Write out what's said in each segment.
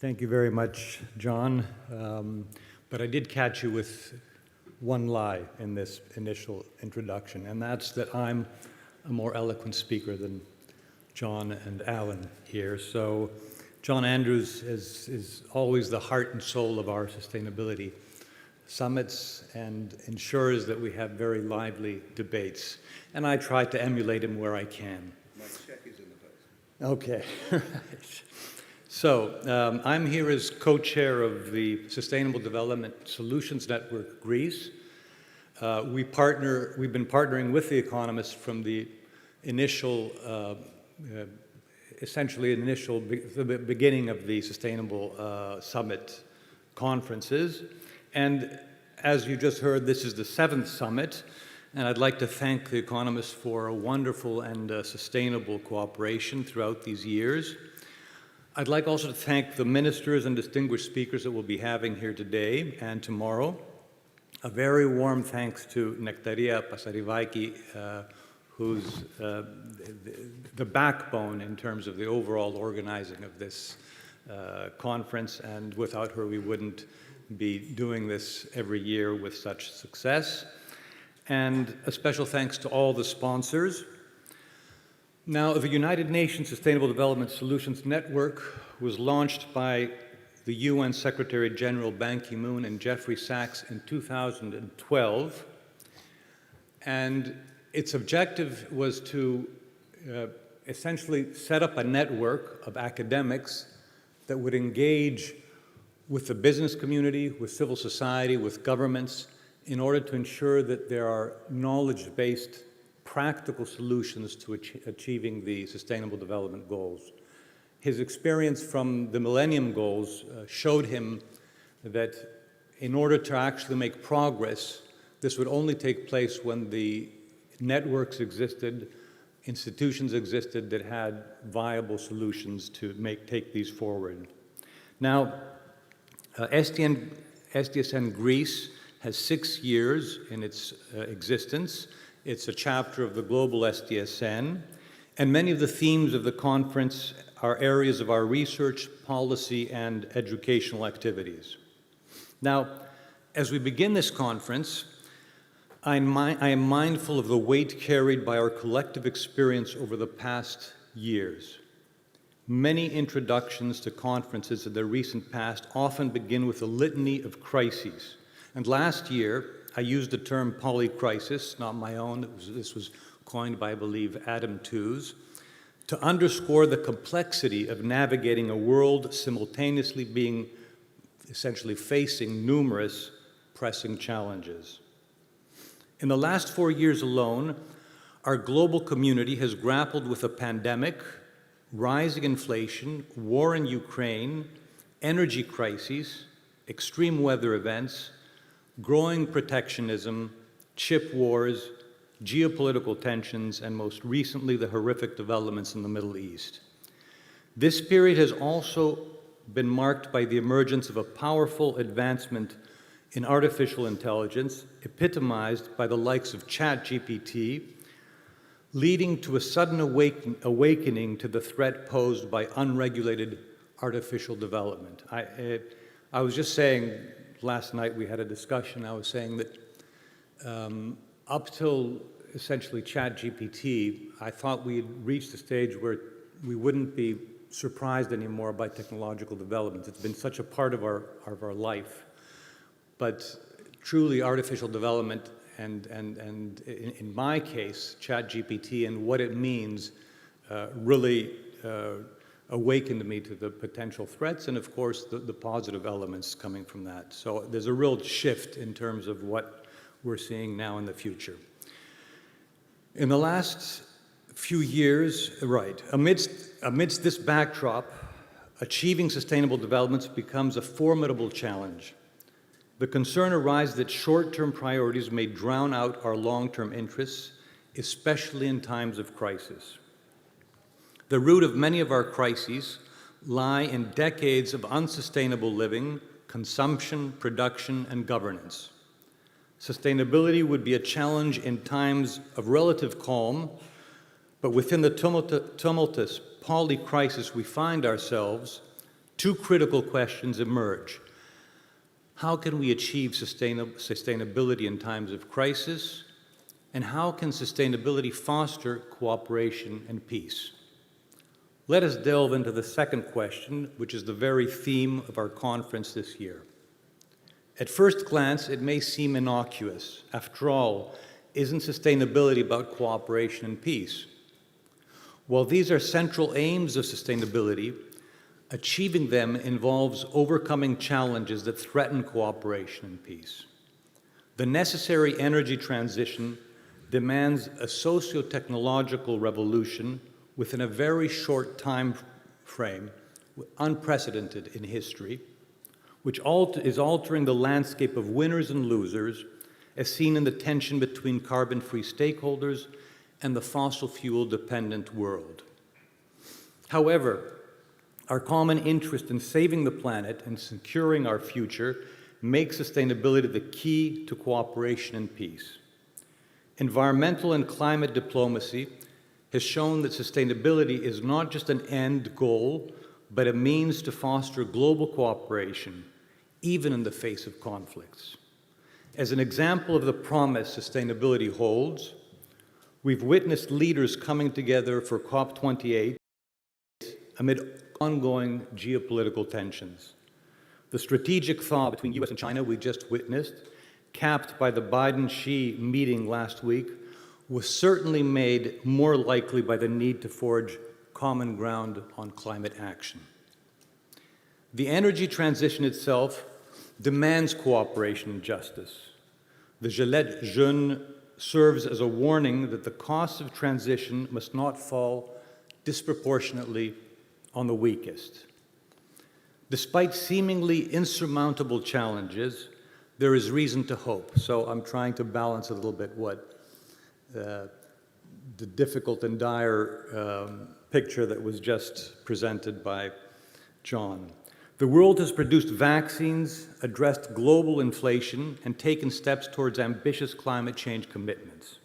Thank you very much, John. But I did catch you with one lie in this initial introduction, and that's that I'm a more eloquent speaker than John and Alan here. So John Andrews is always the heart and soul of our sustainability summits and ensures that we have very lively debates. And I try to emulate him where I can. My check is in the post. Okay, right. So I'm here as co-chair of the Sustainable Development Solutions Network Greece. We've been partnering with the Economist from the initial, the beginning of the Sustainable Summit conferences. And as you just heard, this is the 7th summit, and I'd like to thank the Economist for a wonderful and sustainable cooperation throughout these years. I'd like also to thank the ministers and distinguished speakers that we'll be having here today and tomorrow. A very warm thanks to Nektaria Pasarivaki, who's the backbone in terms of the overall organizing of this conference, and without her we wouldn't be doing this every year with such success. And a special thanks to all the sponsors. Now, the United Nations Sustainable Development Solutions Network was launched by the UN Secretary General Ban Ki-moon and Jeffrey Sachs in 2012. And its objective was to essentially set up a network of academics that would engage with the business community, with civil society, with governments, in order to ensure that there are knowledge-based practical solutions to achieving the Sustainable Development Goals. His experience from the Millennium Goals showed him that in order to actually make progress, this would only take place when the networks existed, institutions existed that had viable solutions to take these forward. Now, SDSN Greece has 6 years in its existence. It's a chapter of the global SDSN, and many of the themes of the conference are areas of our research, policy, and educational activities. Now, as we begin this conference, I am mindful of the weight carried by our collective experience over the past years. Many introductions to conferences in the recent past often begin with a litany of crises. And last year, I used the term polycrisis, not my own. This was coined by, I believe, Adam Tooze, to underscore the complexity of navigating a world simultaneously being essentially facing numerous pressing challenges. In the last 4 years alone, our global community has grappled with a pandemic, rising inflation, war in Ukraine, energy crises, extreme weather events, growing protectionism, chip wars, geopolitical tensions, and most recently, the horrific developments in the Middle East. This period has also been marked by the emergence of a powerful advancement in artificial intelligence, epitomized by the likes of ChatGPT, leading to a sudden awakening to the threat posed by unregulated artificial development. I was just saying, last night we had a discussion, I was saying that up till essentially ChatGPT, I thought we had reached a stage where we wouldn't be surprised anymore by technological developments. It's been such a part of our life. But truly artificial development and in my case, ChatGPT and what it means really awakened me to the potential threats and, of course, the positive elements coming from that. So there's a real shift in terms of what we're seeing now in the future. In the last few years, amidst this backdrop, achieving sustainable development becomes a formidable challenge. The concern arises that short-term priorities may drown out our long-term interests, especially in times of crisis. The root of many of our crises lie in decades of unsustainable living, consumption, production, and governance. Sustainability would be a challenge in times of relative calm, but within the tumultuous polycrisis we find ourselves, two critical questions emerge. How can we achieve sustainability in times of crisis? And how can sustainability foster cooperation and peace? Let us delve into the second question, which is the very theme of our conference this year. At first glance, it may seem innocuous. After all, isn't sustainability about cooperation and peace? While these are central aims of sustainability, achieving them involves overcoming challenges that threaten cooperation and peace. The necessary energy transition demands a socio-technological revolution within a very short time frame, unprecedented in history, which is altering the landscape of winners and losers, as seen in the tension between carbon-free stakeholders and the fossil fuel-dependent world. However, our common interest in saving the planet and securing our future makes sustainability the key to cooperation and peace. Environmental and climate diplomacy has shown that sustainability is not just an end goal, but a means to foster global cooperation, even in the face of conflicts. As an example of the promise sustainability holds, we've witnessed leaders coming together for COP28 amid ongoing geopolitical tensions. The strategic thaw between US and China we just witnessed, capped by the Biden-Xi meeting last week, was certainly made more likely by the need to forge common ground on climate action. The energy transition itself demands cooperation and justice. The Gilets jaunes serves as a warning that the costs of transition must not fall disproportionately on the weakest. Despite seemingly insurmountable challenges, there is reason to hope. So I'm trying to balance a little bit what the difficult and dire picture that was just presented by John. The world has produced vaccines, addressed global inflation, and taken steps towards ambitious climate change commitments.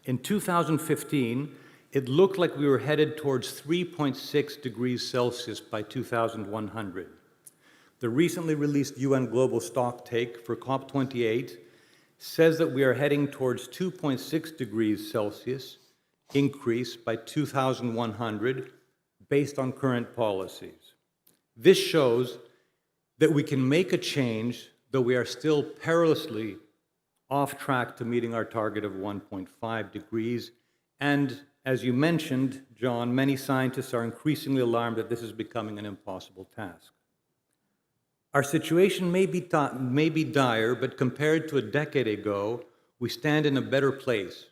In 2015, it looked like we were headed towards 3.6 degrees Celsius by 2100. The recently released UN Global Stocktake for COP28 says that we are heading towards 2.6 degrees Celsius increase by 2100 based on current policies. This shows that we can make a change, though we are still perilously off track to meeting our target of 1.5 degrees. And as you mentioned, John, many scientists are increasingly alarmed that this is becoming an impossible task. Our situation may be dire, but compared to a decade ago, we stand in a better place.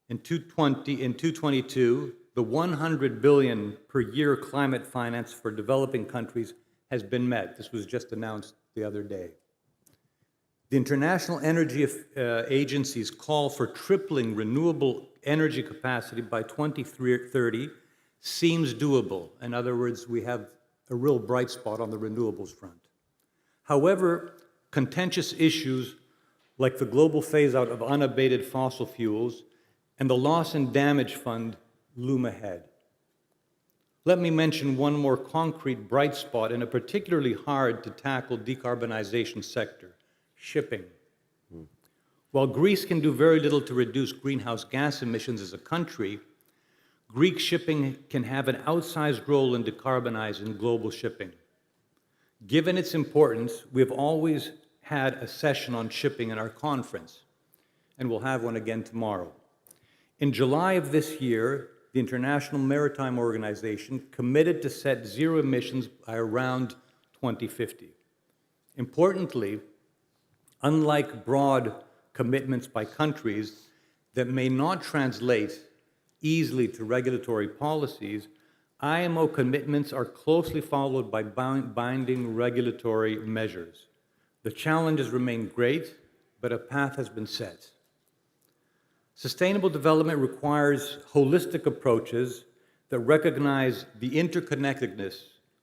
In 2022, the $100 billion per year climate finance for developing countries has been met. This was just announced the other day. The International Energy Agency's call for tripling renewable energy capacity by 2030 seems doable. In other words, we have a real bright spot on the renewables front. However, contentious issues like the global phase-out of unabated fossil fuels and the loss and damage fund loom ahead. Let me mention one more concrete bright spot in a particularly hard to tackle decarbonization sector, shipping. While Greece can do very little to reduce greenhouse gas emissions as a country, Greek shipping can have an outsized role in decarbonizing global shipping. Given its importance, we have always had a session on shipping in our conference, and we'll have one again tomorrow. In July of this year, the International Maritime Organization committed to set zero emissions by around 2050. Importantly, unlike broad commitments by countries that may not translate easily to regulatory policies, IMO commitments are closely followed by binding regulatory measures. The challenges remain great, but a path has been set. Sustainable development requires holistic approaches that recognize the interconnectedness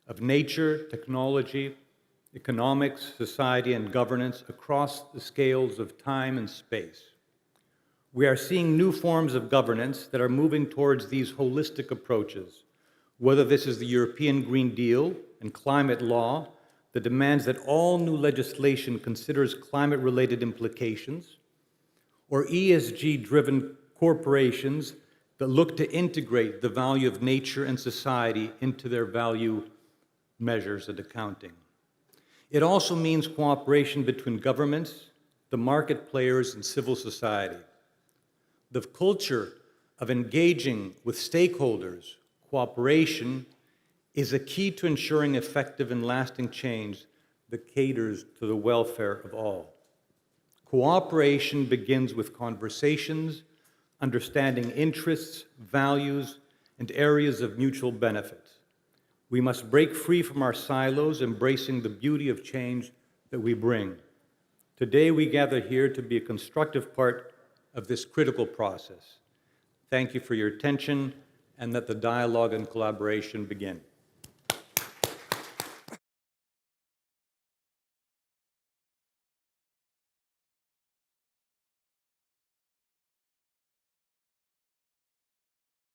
of nature, technology, economics, society, and governance across the scales of time and space. We are seeing new forms of governance that are moving towards these holistic approaches, whether this is the European Green Deal and climate law that demands that all new legislation considers climate-related implications, or ESG-driven corporations that look to integrate the value of nature and society into their value measures and accounting. It also means cooperation between governments, the market players, and civil society. The culture of engaging with stakeholders, cooperation, is a key to ensuring effective and lasting change that caters to the welfare of all. Cooperation begins with conversations, understanding interests, values, and areas of mutual benefit. We must break free from our silos, embracing the beauty of change that we bring. Today, we gather here to be a constructive part of this critical process. Thank you for your attention, and let the dialogue and collaboration begin.